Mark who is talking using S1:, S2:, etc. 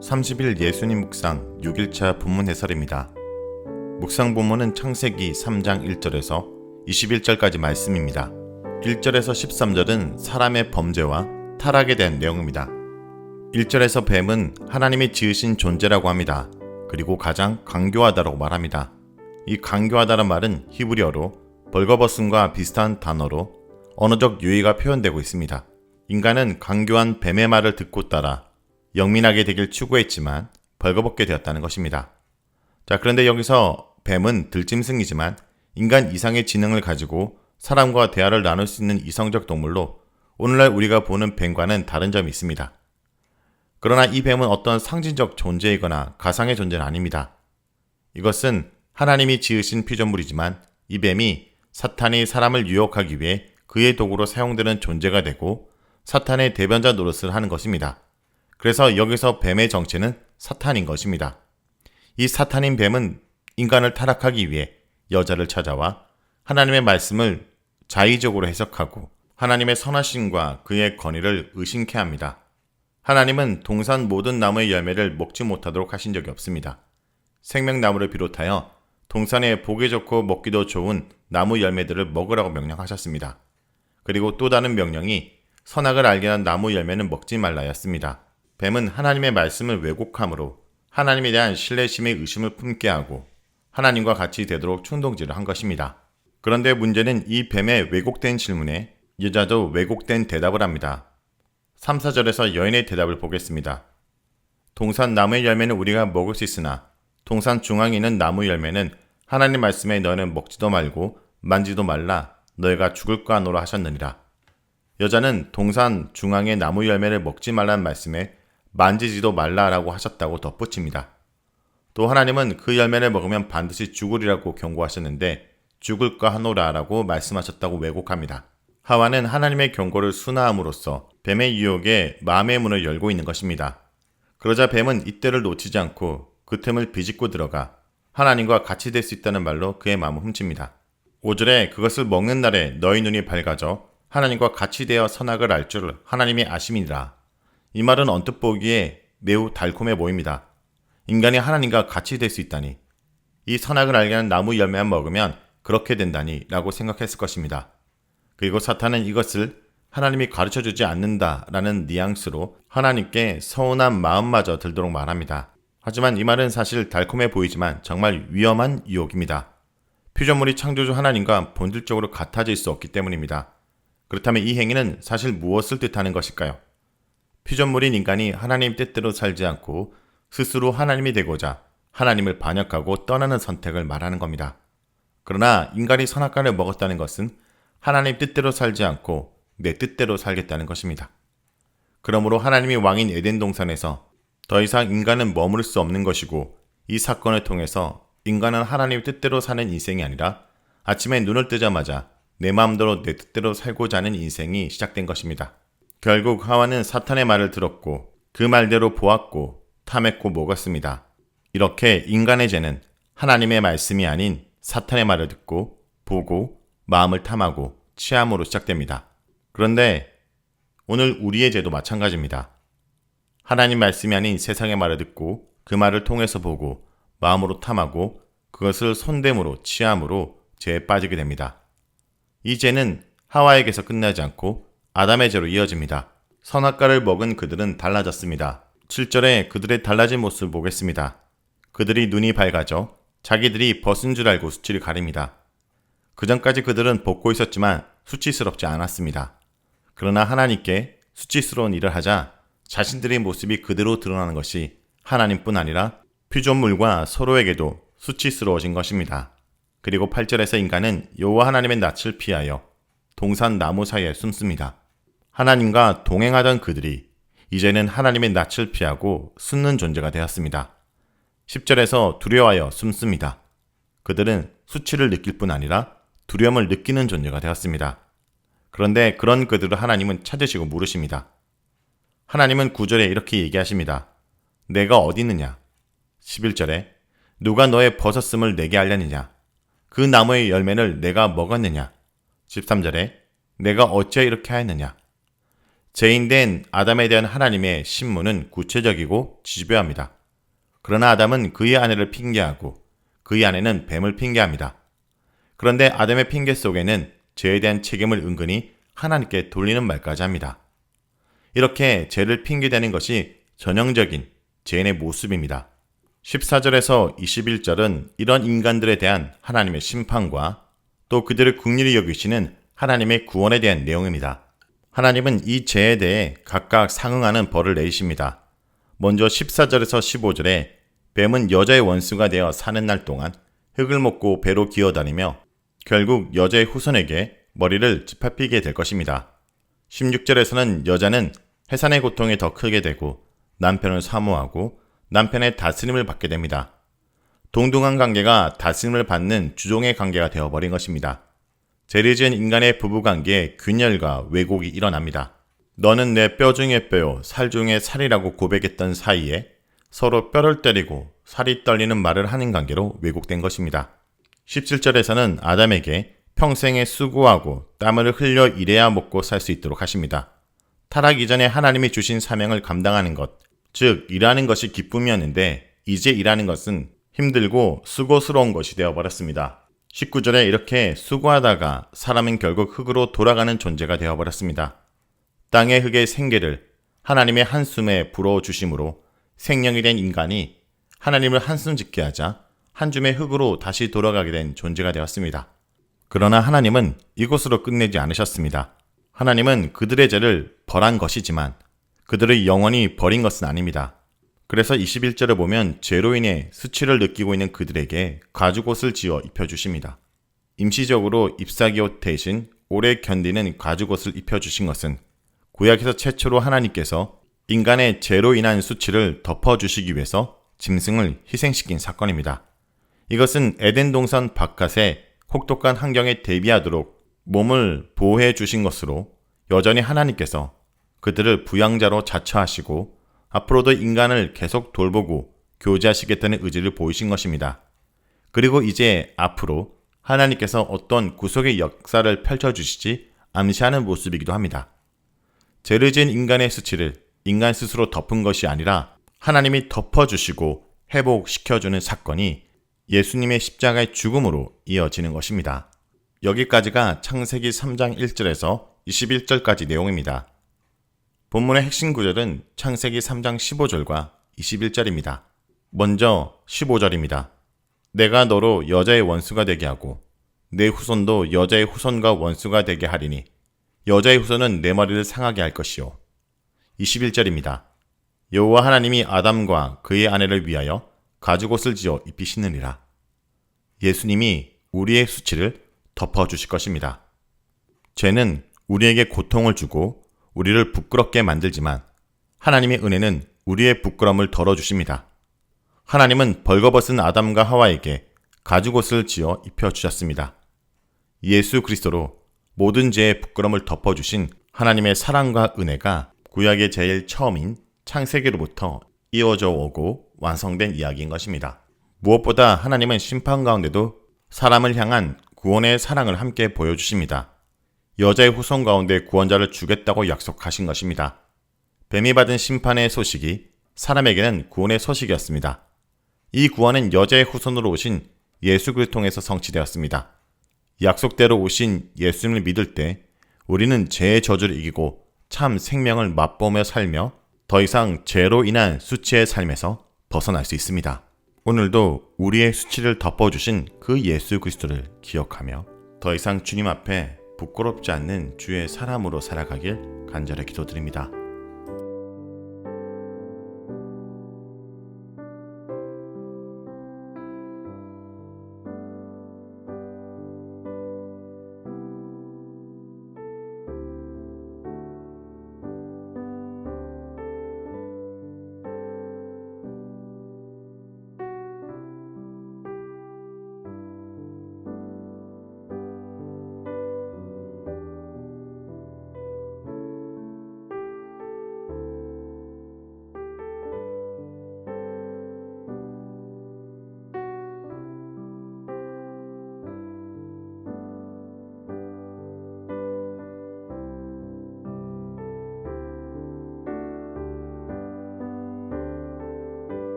S1: 30일 예수님 묵상 6일차 본문 해설입니다. 묵상 본문은 창세기 3장 1절에서 21절까지 말씀입니다. 1절에서 13절은 사람의 범죄와 타락에 대한 내용입니다. 1절에서 뱀은 하나님이 지으신 존재라고 합니다. 그리고 가장 강교하다고 말합니다. 이 강교하다는 말은 히브리어로 벌거벗음과 비슷한 단어로 언어적 유의가 표현되고 있습니다. 인간은 강교한 뱀의 말을 듣고 따라 영민하게 되길 추구했지만 벌거벗게 되었다는 것입니다. 그런데 여기서 뱀은 들짐승이지만 인간 이상의 지능을 가지고 사람과 대화를 나눌 수 있는 이성적 동물로 오늘날 우리가 보는 뱀과는 다른 점이 있습니다. 그러나 이 뱀은 어떤 상징적 존재이거나 가상의 존재는 아닙니다. 이것은 하나님이 지으신 피조물이지만 이 뱀이 사탄이 사람을 유혹하기 위해 그의 도구로 사용되는 존재가 되고 사탄의 대변자 노릇을 하는 것입니다. 그래서 여기서 뱀의 정체는 사탄인 것입니다. 이 사탄인 뱀은 인간을 타락하기 위해 여자를 찾아와 하나님의 말씀을 자의적으로 해석하고 하나님의 선하심과 그의 권위를 의심케 합니다. 하나님은 동산 모든 나무의 열매를 먹지 못하도록 하신 적이 없습니다. 생명나무를 비롯하여 동산에 보기 좋고 먹기도 좋은 나무 열매들을 먹으라고 명령하셨습니다. 그리고 또 다른 명령이 선악을 알게 한 나무 열매는 먹지 말라였습니다. 뱀은 하나님의 말씀을 왜곡함으로 하나님에 대한 신뢰심의 의심을 품게 하고 하나님과 같이 되도록 충동질을 한 것입니다. 그런데 문제는 이 뱀의 왜곡된 질문에 여자도 왜곡된 대답을 합니다. 3, 4절에서 여인의 대답을 보겠습니다. 동산 나무의 열매는 우리가 먹을 수 있으나 동산 중앙에 있는 나무 열매는 하나님 말씀에 너는 먹지도 말고 만지도 말라 너희가 죽을까 하노라 하셨느니라. 여자는 동산 중앙의 나무 열매를 먹지 말라는 말씀에 만지지도 말라라고 하셨다고 덧붙입니다. 또 하나님은 그 열매를 먹으면 반드시 죽으리라고 경고하셨는데 죽을까 하노라라고 말씀하셨다고 왜곡합니다. 하와는 하나님의 경고를 순화함으로써 뱀의 유혹에 마음의 문을 열고 있는 것입니다. 그러자 뱀은 이때를 놓치지 않고 그 틈을 비집고 들어가 하나님과 같이 될 수 있다는 말로 그의 마음을 훔칩니다. 5절에 그것을 먹는 날에 너희 눈이 밝아져 하나님과 같이 되어 선악을 알 줄 하나님이 아심이니라. 이 말은 언뜻 보기에 매우 달콤해 보입니다. 인간이 하나님과 같이 될 수 있다니, 이 선악을 알게 하는 나무 열매만 먹으면 그렇게 된다니 라고 생각했을 것입니다. 그리고 사탄은 이것을 하나님이 가르쳐주지 않는다라는 뉘앙스로 하나님께 서운한 마음마저 들도록 말합니다. 하지만 이 말은 사실 달콤해 보이지만 정말 위험한 유혹입니다. 피조물이 창조주 하나님과 본질적으로 같아질 수 없기 때문입니다. 그렇다면 이 행위는 사실 무엇을 뜻하는 것일까요? 피조물인 인간이 하나님 뜻대로 살지 않고 스스로 하나님이 되고자 하나님을 반역하고 떠나는 선택을 말하는 겁니다. 그러나 인간이 선악과를 먹었다는 것은 하나님 뜻대로 살지 않고 내 뜻대로 살겠다는 것입니다. 그러므로 하나님이 왕인 에덴 동산에서 더 이상 인간은 머무를 수 없는 것이고 이 사건을 통해서 인간은 하나님 뜻대로 사는 인생이 아니라 아침에 눈을 뜨자마자 내 마음대로 내 뜻대로 살고자 하는 인생이 시작된 것입니다. 결국 하와는 사탄의 말을 들었고 그 말대로 보았고 탐했고 먹었습니다. 이렇게 인간의 죄는 하나님의 말씀이 아닌 사탄의 말을 듣고 보고 마음을 탐하고 취함으로 시작됩니다. 그런데 오늘 우리의 죄도 마찬가지입니다. 하나님 말씀이 아닌 세상의 말을 듣고 그 말을 통해서 보고 마음으로 탐하고 그것을 손됨으로 취함으로 죄에 빠지게 됩니다. 이 죄는 하와에게서 끝나지 않고 아담의 죄로 이어집니다. 선악과를 먹은 그들은 달라졌습니다. 7절에 그들의 달라진 모습을 보겠습니다. 그들이 눈이 밝아져 자기들이 벗은 줄 알고 수치를 가립니다. 그전까지 그들은 벗고 있었지만 수치스럽지 않았습니다. 그러나 하나님께 수치스러운 일을 하자 자신들의 모습이 그대로 드러나는 것이 하나님뿐 아니라 피조물과 서로에게도 수치스러워진 것입니다. 그리고 8절에서 인간은 여호와 하나님의 낯을 피하여 동산 나무 사이에 숨습니다. 하나님과 동행하던 그들이 이제는 하나님의 낯을 피하고 숨는 존재가 되었습니다. 10절에서 두려워하여 숨습니다. 그들은 수치를 느낄 뿐 아니라 두려움을 느끼는 존재가 되었습니다. 그런데 그런 그들을 하나님은 찾으시고 물으십니다. 하나님은 9절에 이렇게 얘기하십니다. 내가 어디 있느냐? 11절에 누가 너의 벗었음을 내게 알렸느냐? 그 나무의 열매를 내가 먹었느냐? 13절에 내가 어찌 이렇게 하였느냐? 죄인된 아담에 대한 하나님의 신문은 구체적이고 집요합니다. 그러나 아담은 그의 아내를 핑계하고 그의 아내는 뱀을 핑계합니다. 그런데 아담의 핑계 속에는 죄에 대한 책임을 은근히 하나님께 돌리는 말까지 합니다. 이렇게 죄를 핑계대는 것이 전형적인 죄인의 모습입니다. 14절에서 21절은 이런 인간들에 대한 하나님의 심판과 또 그들을 긍휼히 여기시는 하나님의 구원에 대한 내용입니다. 하나님은 이 죄에 대해 각각 상응하는 벌을 내리십니다. 먼저 14절에서 15절에 뱀은 여자의 원수가 되어 사는 날 동안 흙을 먹고 배로 기어다니며 결국 여자의 후손에게 머리를 짓밟히게 될 것입니다. 16절에서는 여자는 해산의 고통이 더 크게 되고 남편을 사모하고 남편의 다스림을 받게 됩니다. 동등한 관계가 다스림을 받는 주종의 관계가 되어버린 것입니다. 죄를 지은 인간의 부부관계에 균열과 왜곡이 일어납니다. 너는 내 뼈 중에 뼈요 살 중에 살이라고 고백했던 사이에 서로 뼈를 때리고 살이 떨리는 말을 하는 관계로 왜곡된 것입니다. 17절에서는 아담에게 평생에 수고하고 땀을 흘려 일해야 먹고 살 수 있도록 하십니다. 타락 이전에 하나님이 주신 사명을 감당하는 것, 즉 일하는 것이 기쁨이었는데 이제 일하는 것은 힘들고 수고스러운 것이 되어버렸습니다. 19절에 이렇게 수고하다가 사람은 결국 흙으로 돌아가는 존재가 되어버렸습니다. 땅의 흙의 생계를 하나님의 한숨에 불어주심으로 생명이 된 인간이 하나님을 한숨 짓게 하자 한 줌의 흙으로 다시 돌아가게 된 존재가 되었습니다. 그러나 하나님은 이곳으로 끝내지 않으셨습니다. 하나님은 그들의 죄를 벌한 것이지만 그들을 영원히 버린 것은 아닙니다. 그래서 21절을 보면 죄로 인해 수치를 느끼고 있는 그들에게 가죽옷을 지어 입혀주십니다. 임시적으로 잎사귀옷 대신 오래 견디는 가죽옷을 입혀주신 것은 구약에서 최초로 하나님께서 인간의 죄로 인한 수치를 덮어주시기 위해서 짐승을 희생시킨 사건입니다. 이것은 에덴 동산 바깥의 혹독한 환경에 대비하도록 몸을 보호해 주신 것으로 여전히 하나님께서 그들을 부양자로 자처하시고 앞으로도 인간을 계속 돌보고 교제하시겠다는 의지를 보이신 것입니다. 그리고 이제 앞으로 하나님께서 어떤 구속의 역사를 펼쳐주시지 암시하는 모습이기도 합니다. 죄를 지은 인간의 수치를 인간 스스로 덮은 것이 아니라 하나님이 덮어주시고 회복시켜주는 사건이 예수님의 십자가의 죽음으로 이어지는 것입니다. 여기까지가 창세기 3장 1절에서 21절까지 내용입니다. 본문의 핵심 구절은 창세기 3장 15절과 21절입니다. 먼저 15절입니다. 내가 너로 여자의 원수가 되게 하고 내 후손도 여자의 후손과 원수가 되게 하리니 여자의 후손은 내 머리를 상하게 할 것이요. 21절입니다. 여호와 하나님이 아담과 그의 아내를 위하여 가죽옷을 지어 입히시느니라. 예수님이 우리의 수치를 덮어주실 것입니다. 죄는 우리에게 고통을 주고 우리를 부끄럽게 만들지만 하나님의 은혜는 우리의 부끄러움을 덜어주십니다. 하나님은 벌거벗은 아담과 하와에게 가죽옷을 지어 입혀주셨습니다. 예수 그리스도로 모든 죄의 부끄러움을 덮어주신 하나님의 사랑과 은혜가 구약의 제일 처음인 창세기로부터 이어져 오고 완성된 이야기인 것입니다. 무엇보다 하나님은 심판 가운데도 사람을 향한 구원의 사랑을 함께 보여주십니다. 여자의 후손 가운데 구원자를 주겠다고 약속하신 것입니다. 뱀이 받은 심판의 소식이 사람에게는 구원의 소식이었습니다. 이 구원은 여자의 후손으로 오신 예수 그리스도를 통해서 성취되었습니다. 약속대로 오신 예수님을 믿을 때 우리는 죄의 저주를 이기고 참 생명을 맛보며 살며 더 이상 죄로 인한 수치의 삶에서 벗어날 수 있습니다. 오늘도 우리의 수치를 덮어주신 그 예수 그리스도를 기억하며 더 이상 주님 앞에 부끄럽지 않는 주의 사람으로 살아가길 간절히 기도드립니다.